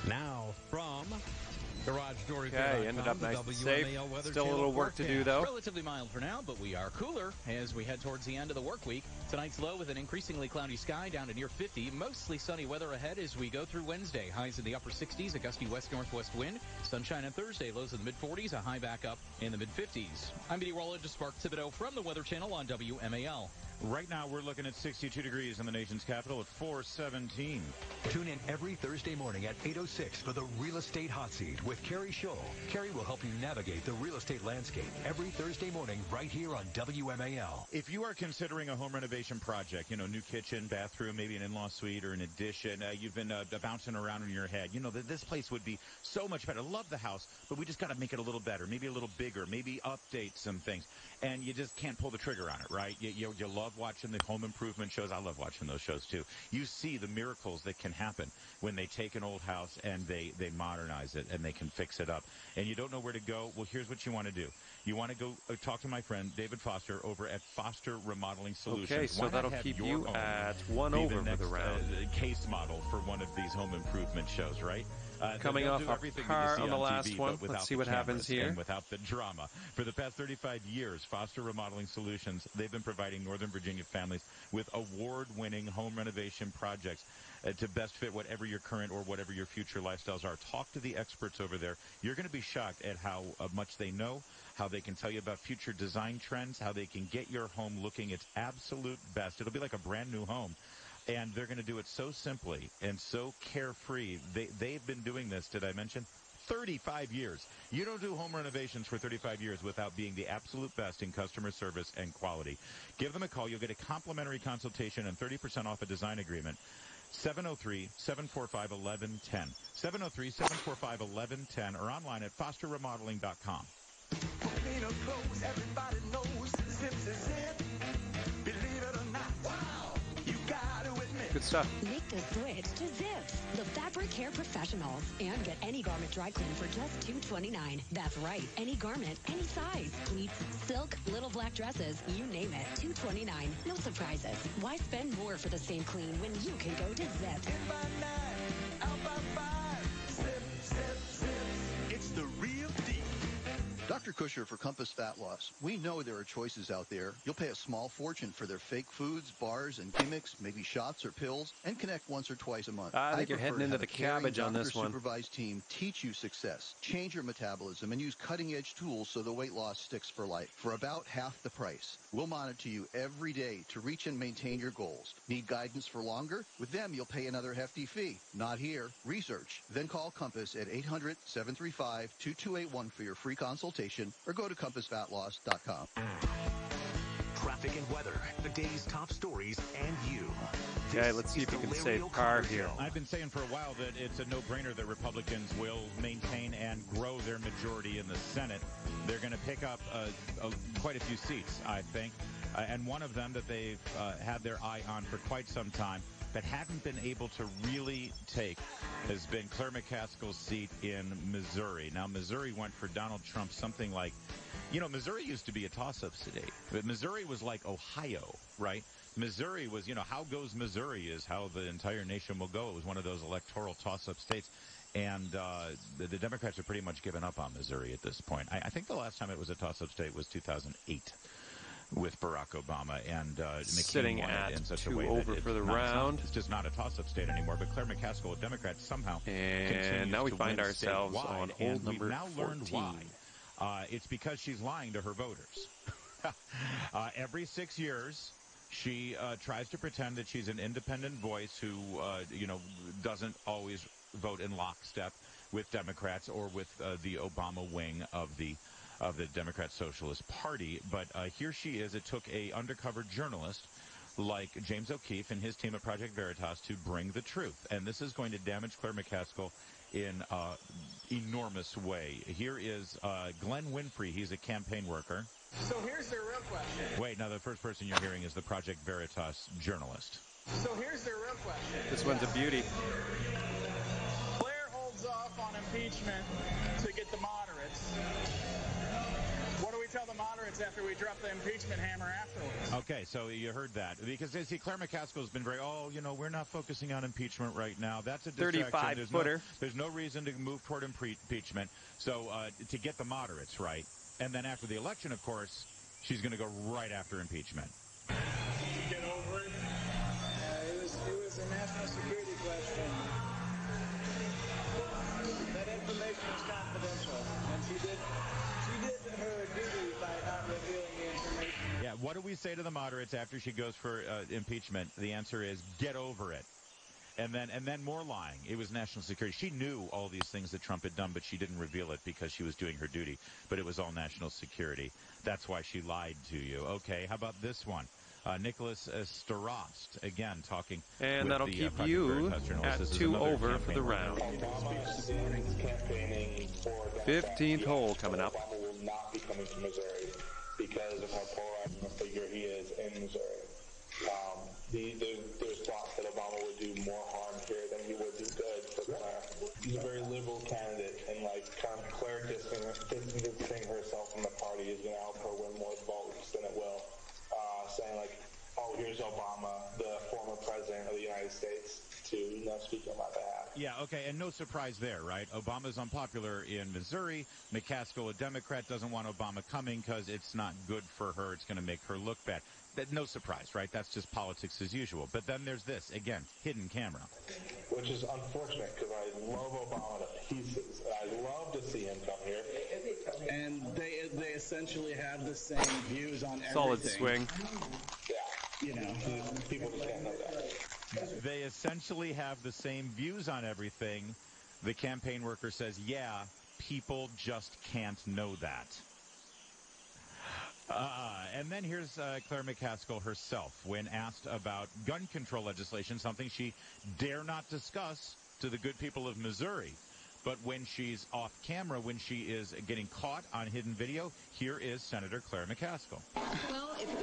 Speaker 7: Now from Garage Door Repair.
Speaker 2: Okay, ended up nice and safe. Still a little work to do, though.
Speaker 6: Relatively mild for now, but we are cooler as we head towards the end of the work week. Tonight's low with an increasingly cloudy sky down to near 50. Mostly sunny weather ahead as we go through Wednesday. Highs in the upper 60s, a gusty west-northwest wind. Sunshine on Thursday, lows in the mid-40s, a high back up in the mid-50s. I'm meteorologist Mark Thibodeau from the Weather Channel on WMAL.
Speaker 3: Right now, we're looking at 62 degrees in the nation's capital at 4:17.
Speaker 5: Tune in every Thursday morning at 8:06 for the Real Estate Hot Seat with Carrie Scholl. Carrie will help you navigate the real estate landscape every Thursday morning right here on WMAL.
Speaker 3: If you are considering a home renovation project, new kitchen, bathroom, maybe an in-law suite or an addition, you've been bouncing around in your head, that this place would be so much better. Love the house, but we just got to make it a little better, maybe a little bigger, maybe update some things. And you just can't pull the trigger on it, right? You love watching the home improvement shows. I love watching those shows, too. You see the miracles that can happen when they take an old house and they modernize it and they can fix it up. And you don't know where to go. Well, here's what you want to do. You want to go talk to my friend David Foster over at Foster Remodeling Solutions.
Speaker 2: Okay, so that'll keep you at 1 over for the round.
Speaker 3: Case model for one of these home improvement shows, right?
Speaker 2: Coming off a par on the last
Speaker 3: TV,
Speaker 2: one. Let's see what happens here.
Speaker 3: And without the drama. For the past 35 years, Foster Remodeling Solutions, they've been providing Northern Virginia families with award-winning home renovation projects to best fit whatever your current or whatever your future lifestyles are. Talk to the experts over there. You're going to be shocked at how much they know, how they can tell you about future design trends, how they can get your home looking its absolute best. It'll be like a brand new home. And they're going to do it so simply and so carefree. They've been doing this, did I mention? 35 years. You don't do home renovations for 35 years without being the absolute best in customer service and quality. Give them a call. You'll get a complimentary consultation and 30% off a design agreement. 703-745-1110. 703-745-1110 or online at fosterremodeling.com.
Speaker 9: Everybody knows zips is it. Believe it or not. Wow. You got to admit.
Speaker 2: Good stuff.
Speaker 12: Make the switch to Zips, the fabric care professionals, and get any garment dry clean for just $2.29. That's right. Any garment, any size. Pleats, silk, little black dresses, you name it. $2.29. No surprises. Why spend more for the same clean when you can go to Zips?
Speaker 9: In by 9, out by 5. Zip,
Speaker 11: Dr. Kusher for Compass Fat Loss. We know there are choices out there. You'll pay a small fortune for their fake foods, bars, and gimmicks, maybe shots or pills, and connect once or twice a month.
Speaker 2: I think you're heading into the cabbage on this one.
Speaker 11: Supervised team teach you success, change your metabolism, and use cutting-edge tools so the weight loss sticks for life. For about half the price, we'll monitor you every day to reach and maintain your goals. Need guidance for longer? With them, you'll pay another hefty fee. Not here. Research. Then call Compass at 800-735-2281 for your free consultation, or go to compassfatloss.com.
Speaker 1: Traffic and weather, the day's top stories, and you.
Speaker 2: Okay, let's see if we can save par here.
Speaker 3: I've been saying for a while that it's a no-brainer that Republicans will maintain and grow their majority in the Senate. They're going to pick up quite a few seats, I think. And one of them that they've had their eye on for quite some time but haven't been able to really take has been Claire McCaskill's seat in Missouri. Now, Missouri went for Donald Trump something like, Missouri used to be a toss-up state, but Missouri was like Ohio, right? Missouri was, how goes Missouri is how the entire nation will go. It was one of those electoral toss-up states. And the Democrats have pretty much given up on Missouri at this point. I think the last time it was a toss-up state was 2008. With Barack Obama and
Speaker 2: sitting at
Speaker 3: in such
Speaker 2: 2
Speaker 3: a way
Speaker 2: over
Speaker 3: that
Speaker 2: for the round.
Speaker 3: It's just not a toss-up state anymore. But Claire McCaskill, a Democrat, somehow
Speaker 2: and now we find ourselves on hole number 14.
Speaker 3: We've now learned why. It's because she's lying to her voters. Every 6 years, she tries to pretend that she's an independent voice who, doesn't always vote in lockstep with Democrats or with the Obama wing of the Democrat Socialist Party. But here she is. It took a undercover journalist like James O'Keefe and his team at Project Veritas to bring the truth. And this is going to damage Claire McCaskill in an enormous way. Here is Glenn Winfrey. He's a campaign worker.
Speaker 13: So here's the real question.
Speaker 3: Wait, now the first person you're hearing is the Project Veritas journalist.
Speaker 13: So here's the real question.
Speaker 2: This one's a beauty.
Speaker 13: Claire holds off on impeachment to get the moderates. What do we tell the moderates after we drop the impeachment hammer afterwards?
Speaker 3: Okay, so you heard that. Because, see, Claire McCaskill has been very, we're not focusing on impeachment right now. That's a distraction.
Speaker 2: 35-footer.
Speaker 3: There's no reason to move toward impeachment. So to get the moderates right. And then after the election, of course, she's going to go right after impeachment.
Speaker 13: Get over it. It was a national security question. That information is confidential, and she did her duty by not revealing the information.
Speaker 3: Yeah, what do we say to the moderates after she goes for impeachment? The answer is get over it. And then more lying. It was national security. She knew all these things that Trump had done, but she didn't reveal it because she was doing her duty. But it was all national security. That's why she lied to you. Okay, how about this one? Nicholas Starost, again, talking
Speaker 2: and
Speaker 3: with
Speaker 2: that'll
Speaker 3: the
Speaker 2: keep you at 2 over for the round. 15th hole coming up.
Speaker 14: Obama will not be coming to Missouri because of how polarizing a figure he is in Missouri. There's thought that Obama would do more harm here than he would do good for Claire. He's a very liberal candidate, and Claire distancing herself from the party is going to help her win more votes than it will. Saying here's Obama, the former president of the United States, to speak on my behalf.
Speaker 3: Yeah, okay, and no surprise there, right? Obama's unpopular in Missouri. McCaskill, a Democrat, doesn't want Obama coming because it's not good for her. It's going to make her look bad. No surprise, right? That's just politics as usual. But then there's this, again, hidden camera.
Speaker 14: Which is unfortunate because I love Obama to pieces. I love to see him come here.
Speaker 13: And they essentially have the same views on everything.
Speaker 2: Solid swing.
Speaker 14: Yeah. People just can't know that.
Speaker 3: They essentially have the same views on everything. The campaign worker says, yeah, people just can't know that. And then here's Claire McCaskill herself when asked about gun control legislation, something she dare not discuss to the good people of Missouri. But when she's off camera, when she is getting caught on hidden video, here is Senator Claire McCaskill.
Speaker 16: Well, if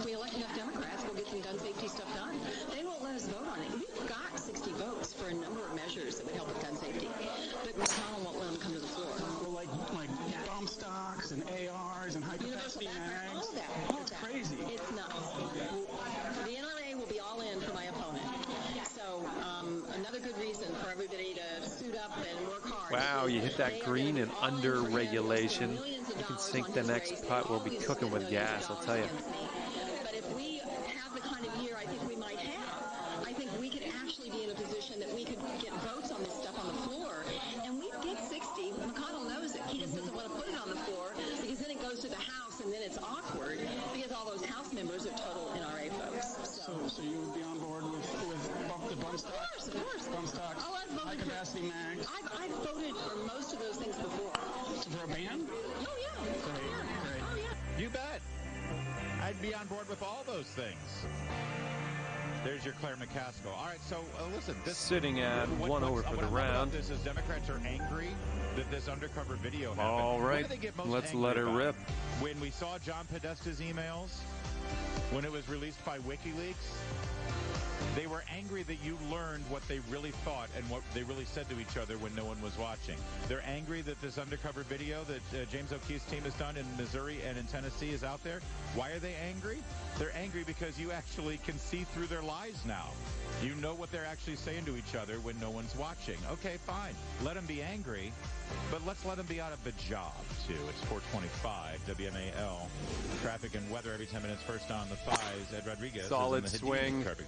Speaker 16: we elect enough Democrats, we'll get some gun safety stuff done. They won't let us vote on it. We've got 60 votes for a number of measures that would help with gun safety. But McConnell won't let them come to the floor.
Speaker 13: Well, like bomb stocks and ARs and high-capacity mags.
Speaker 16: All of that.
Speaker 13: It's crazy.
Speaker 16: It's nuts. The NRA will be all in for my opponent. So another good reason for everybody to suit up and work hard.
Speaker 2: Wow, you hit that green and under regulation.
Speaker 16: Millions of
Speaker 2: You can
Speaker 16: dollars
Speaker 2: sink
Speaker 16: on
Speaker 2: the
Speaker 16: his
Speaker 2: next
Speaker 16: race.
Speaker 2: pot. We'll be
Speaker 16: Always
Speaker 2: cooking with
Speaker 16: millions of
Speaker 2: gas, I'll
Speaker 16: dollars
Speaker 2: tell you.
Speaker 16: against me. But if we have the kind of year I think we might have, I think we could actually be in a position that we could get votes on this stuff on the floor, and we get 60. McConnell knows it. He just doesn't want to put it on the floor because then it goes to the House, and then it's awkward because all those House members are total NRA folks.
Speaker 13: So you would be on board with the bump stocks?
Speaker 16: Of course.
Speaker 13: Bump stocks.
Speaker 16: Oh, I've voted
Speaker 13: high capacity mags.
Speaker 16: I've voted for most of those things before.
Speaker 13: For a ban?
Speaker 16: Oh, yeah.
Speaker 13: Great.
Speaker 16: Oh, yeah.
Speaker 3: You bet. I'd be on board with all those things. There's your Claire McCaskill. All right, so listen. This
Speaker 2: Sitting at one over for the round.
Speaker 3: This is Democrats are angry that this undercover video happened.
Speaker 2: All right, let's let it rip.
Speaker 3: When we saw John Podesta's emails, when it was released by WikiLeaks, they were angry that you learned what they really thought and what they really said to each other when no one was watching. They're angry that this undercover video that James O'Keefe's team has done in Missouri and in Tennessee is out there. Why are they angry? They're angry because you actually can see through their lies now. You know what they're actually saying to each other when no one's watching. Okay, fine. Let them be angry, but let's let them be out of the job, too. It's 425 WMAL. Traffic and weather every 10 minutes. First on the fives. Ed Rodriguez.
Speaker 2: Solid
Speaker 3: is in the
Speaker 2: swing.
Speaker 3: Traffic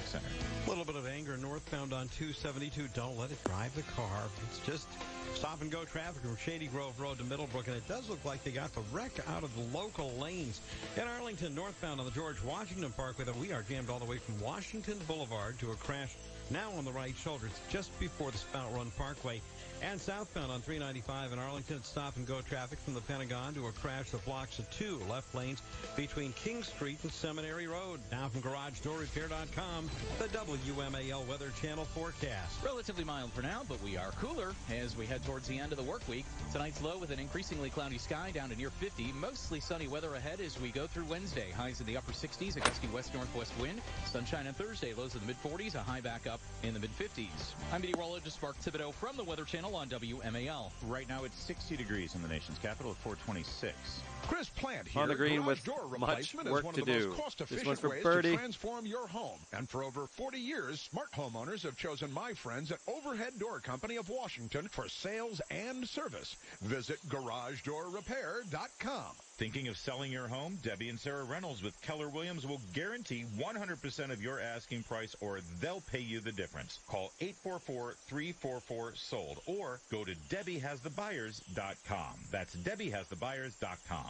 Speaker 3: Center.
Speaker 7: A little bit of anger northbound on 272. Don't let it drive the car. It's just stop and go traffic from Shady Grove Road to Middlebrook, and it does look like they got the wreck out of the local lanes. In Arlington, northbound on the George Washington Parkway, that we are jammed all the way from Washington Boulevard to a crash now on the right shoulder. It's just before the Spout Run Parkway. And southbound on 395 in Arlington, stop and go traffic from the Pentagon to a crash that blocks the two left lanes between King Street and Seminary Road. Now from GarageDoorRepair.com, the WMAL Weather Channel forecast.
Speaker 6: Relatively mild for now, but we are cooler as we head towards the end of the work week. Tonight's low with an increasingly cloudy sky down to near 50. Mostly sunny weather ahead as we go through Wednesday. Highs in the upper 60s, a gusty west-northwest wind. Sunshine on Thursday, lows in the mid-40s, a high back up in the mid-50s. I'm meteorologist Mark Thibodeau from the Weather Channel on WMAL.
Speaker 3: Right now it's 60 degrees in the nation's capital at 426.
Speaker 4: Chris Plant here.
Speaker 2: On the green with
Speaker 4: Door
Speaker 2: much
Speaker 4: replacement
Speaker 2: work
Speaker 4: is one
Speaker 2: to
Speaker 4: of the
Speaker 2: do.
Speaker 4: most
Speaker 2: This one's
Speaker 4: cost-efficient
Speaker 2: for
Speaker 4: ways
Speaker 2: Birdie.
Speaker 4: to transform your home. And for over 40 years, smart homeowners have chosen my friends at Overhead Door Company of Washington for sales and service. Visit GarageDoorRepair.com.
Speaker 3: Thinking of selling your home? Debbie and Sarah Reynolds with Keller Williams will guarantee 100% of your asking price, or they'll pay you the difference. Call 844-344-SOLD or go to DebbieHasTheBuyers.com. That's DebbieHasTheBuyers.com.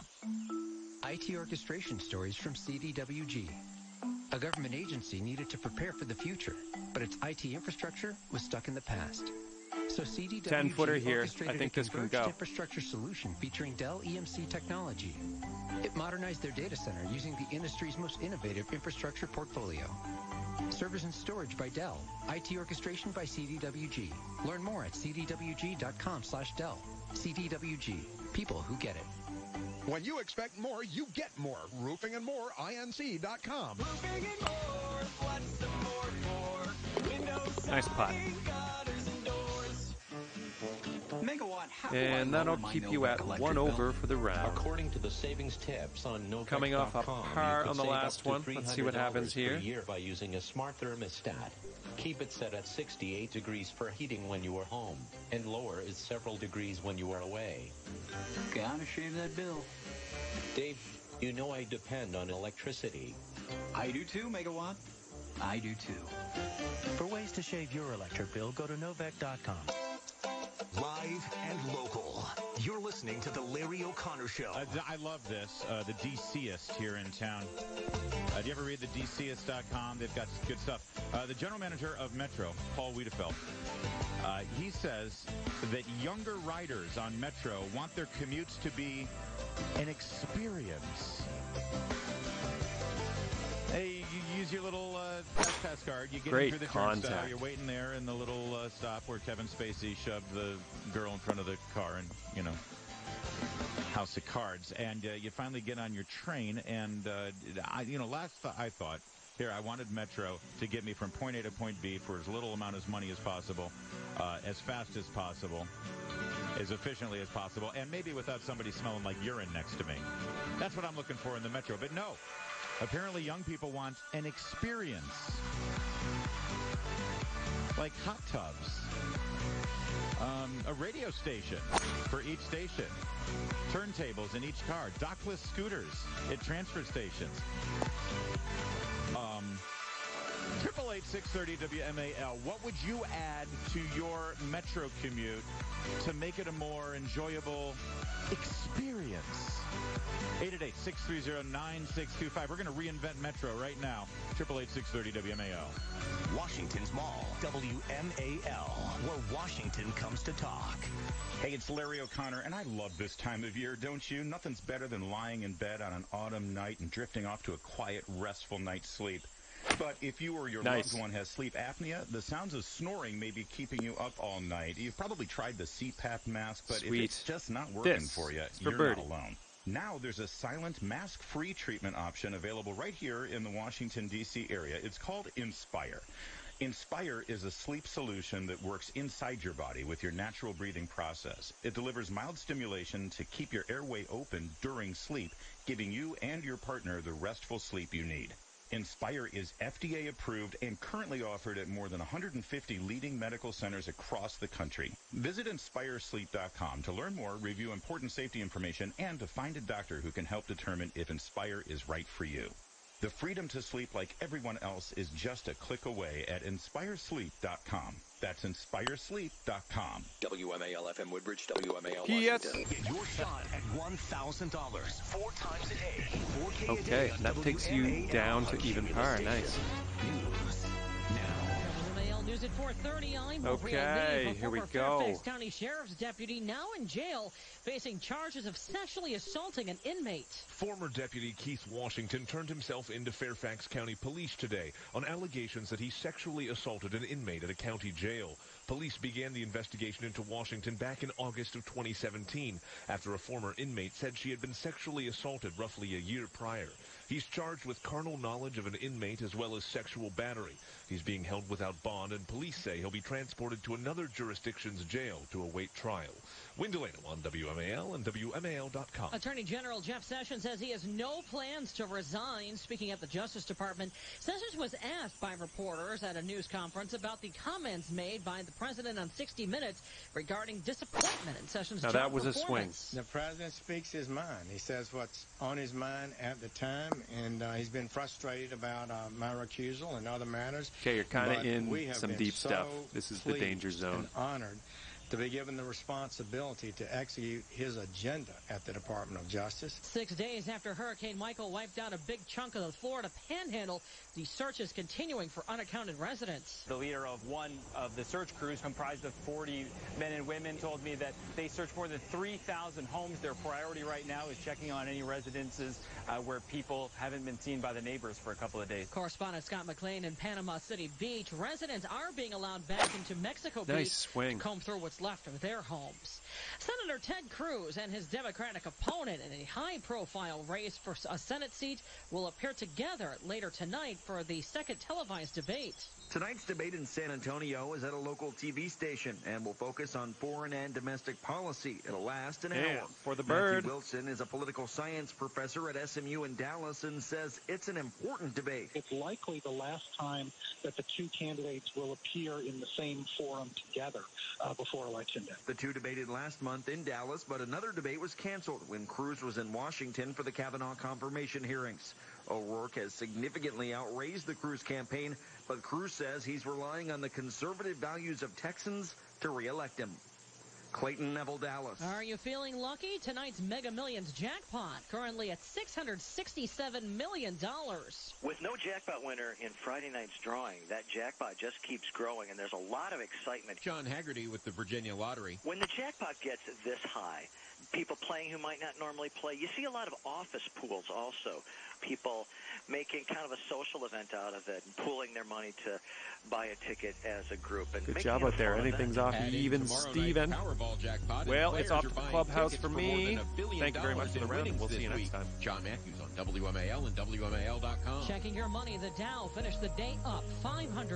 Speaker 17: IT orchestration stories from CDWG. A government agency needed to prepare for the future, but its IT infrastructure was stuck in the past. So CDWG
Speaker 2: 10-footer here.
Speaker 17: orchestrated
Speaker 2: I think
Speaker 17: a
Speaker 2: this can
Speaker 17: converged
Speaker 2: go.
Speaker 17: infrastructure solution featuring Dell EMC technology. It modernized their data center using the industry's most innovative infrastructure portfolio. Servers and storage by Dell. IT orchestration by CDWG. Learn more at cdwg.com/Dell. CDWG. People who get it.
Speaker 4: When you expect more, you get more. Roofing and more, INC.com.
Speaker 9: Roofing and more, what's the more for? Windows,
Speaker 2: Nice putt.
Speaker 9: gutters and doors.
Speaker 18: Megawatt, how
Speaker 2: And that'll keep you at one over for the round.
Speaker 18: According to the savings tips on Novec.com,
Speaker 2: Coming off a par on the last one. Let's see what happens here.
Speaker 18: per year by using a smart thermostat. Keep it set at 68 degrees for heating when you are home, and lower is several degrees when you are away. Gotta shave that bill. Dave, you know I depend on electricity.
Speaker 20: I do too, Megawatt. I do too.
Speaker 1: For ways to shave your electric bill, go to Novec.com. Live and local. You're listening to The Larry O'Connor Show.
Speaker 3: I love this. The DCist here in town. Do you ever read the DCist.com? They've got good stuff. The general manager of Metro, Paul Wiedefeld, he says that younger riders on Metro want their commutes to be an experience. Hey, you use your little fast pass card. You get in through the turnstile. You're waiting there in the little stop where Kevin Spacey shoved the girl in front of the car and, House of Cards. And you finally get on your train. And, I thought, I wanted Metro to get me from point A to point B for as little amount of money as possible, as fast as possible, as efficiently as possible, and maybe without somebody smelling like urine next to me. That's what I'm looking for in the Metro. But no. Apparently, young people want an experience, like hot tubs, A radio station for each station. Turntables in each car. Dockless scooters at transfer stations. 888-630 WMAL. What would you add to your metro commute to make it a more enjoyable experience? 888-630-9625. We're going to reinvent Metro right now. 888-630 WMAL.
Speaker 1: Washington's Mall, WMAL, where Washington comes to talk.
Speaker 21: Hey, it's Larry O'Connor, and I love this time of year, don't you? Nothing's better than lying in bed on an autumn night and drifting off to a quiet, restful night's sleep. But if you or your loved one has sleep apnea, the sounds of snoring may be keeping you up all night. You've probably tried the CPAP mask, but if it's just not working for you, you're not alone. Now there's a silent, mask-free treatment option available right here in the Washington, D.C. area. It's called Inspire. Inspire is a sleep solution that works inside your body with your natural breathing process. It delivers mild stimulation to keep your airway open during sleep, giving you and your partner the restful sleep you need. Inspire is FDA approved and currently offered at more than 150 leading medical centers across the country. Visit InspireSleep.com to learn more, review important safety information, and to find a doctor who can help determine if Inspire is right for you. The freedom to sleep like everyone else is just a click away at InspireSleep.com. That's InspireSleep.com.
Speaker 1: WMAL-FM Woodbridge, WMAL
Speaker 2: Yes.
Speaker 1: Washington. Get your shot at $1,000 4 times a day. 4K a day.
Speaker 2: Okay, that takes you down to even par. Nice.
Speaker 1: News now.
Speaker 19: WMAL News at 4:30. I'm
Speaker 2: Okay,
Speaker 19: Maria Lee,
Speaker 2: here we
Speaker 19: former
Speaker 2: go.
Speaker 19: Fairfax County Sheriff's deputy, now in jail, facing charges of sexually assaulting an inmate.
Speaker 4: Former Deputy Keith Washington turned himself into Fairfax County Police today on allegations that he sexually assaulted an inmate at a county jail. Police began the investigation into Washington back in August of 2017 after a former inmate said she had been sexually assaulted roughly a year prior. He's charged with carnal knowledge of an inmate as well as sexual battery. He's being held without bond, and police say he'll be transported to another jurisdiction's jail to await trial. Win Delano on WMAL and WMAL.com.
Speaker 19: Attorney General Jeff Sessions says he has no plans to resign. Speaking at the Justice Department, Sessions was asked by reporters at a news conference about the comments made by the president on 60 Minutes regarding disappointment in Sessions' job
Speaker 2: that was a swing.
Speaker 22: The president speaks his mind. He says what's on his mind at the time, and he's been frustrated about my recusal and other matters.
Speaker 2: Okay, you're kind of in
Speaker 22: we have
Speaker 2: some
Speaker 22: been
Speaker 2: deep
Speaker 22: so
Speaker 2: stuff. This is the danger zone.
Speaker 22: And honored to be given the responsibility to execute his agenda at the Department of Justice.
Speaker 19: 6 days after Hurricane Michael wiped out a big chunk of the Florida Panhandle, the search is continuing for unaccounted residents.
Speaker 23: The leader of one of the search crews, comprised of 40 men and women, told me that they searched more than 3,000 homes. Their priority right now is checking on any residences where people haven't been seen by the neighbors for a couple of days.
Speaker 19: Correspondent Scott McLean in Panama City Beach. Residents are being allowed back into Mexico Beach
Speaker 2: swing.
Speaker 19: to comb through what's left of their homes. Senator Ted Cruz and his Democratic opponent in a high-profile race for a Senate seat will appear together later tonight for the second televised debate.
Speaker 24: Tonight's debate in San Antonio is at a local TV station and will focus on foreign and domestic policy. It'll last an hour.
Speaker 2: For the bird.
Speaker 24: Matthew Wilson is a political science professor at SMU in Dallas and says it's an important debate.
Speaker 25: It's likely the last time that the two candidates will appear in the same forum together before Election Day.
Speaker 24: The two debated last month in Dallas, but another debate was canceled when Cruz was in Washington for the Kavanaugh confirmation hearings. O'Rourke has significantly outraised the Cruz campaign, but Cruz says he's relying on the conservative values of Texans to re-elect him. Clayton, Neville, Dallas.
Speaker 19: Are you feeling lucky? Tonight's Mega Millions jackpot, currently at $667 million.
Speaker 8: With no jackpot winner in Friday night's drawing, that jackpot just keeps growing, and there's a lot of excitement.
Speaker 6: John Haggerty with the Virginia Lottery.
Speaker 8: When the jackpot gets this high, people playing who might not normally play, you see a lot of office pools also. People making kind of a social event out of it and pooling their money to buy a ticket as a group. And
Speaker 2: good job out there. Anything's off even, Steven. Well, it's off the clubhouse for me. Thank you very much for the round, and we'll see you next time.
Speaker 6: John Matthews on WMAL and WMAL.com.
Speaker 19: Checking your money, the Dow finished the day up 500.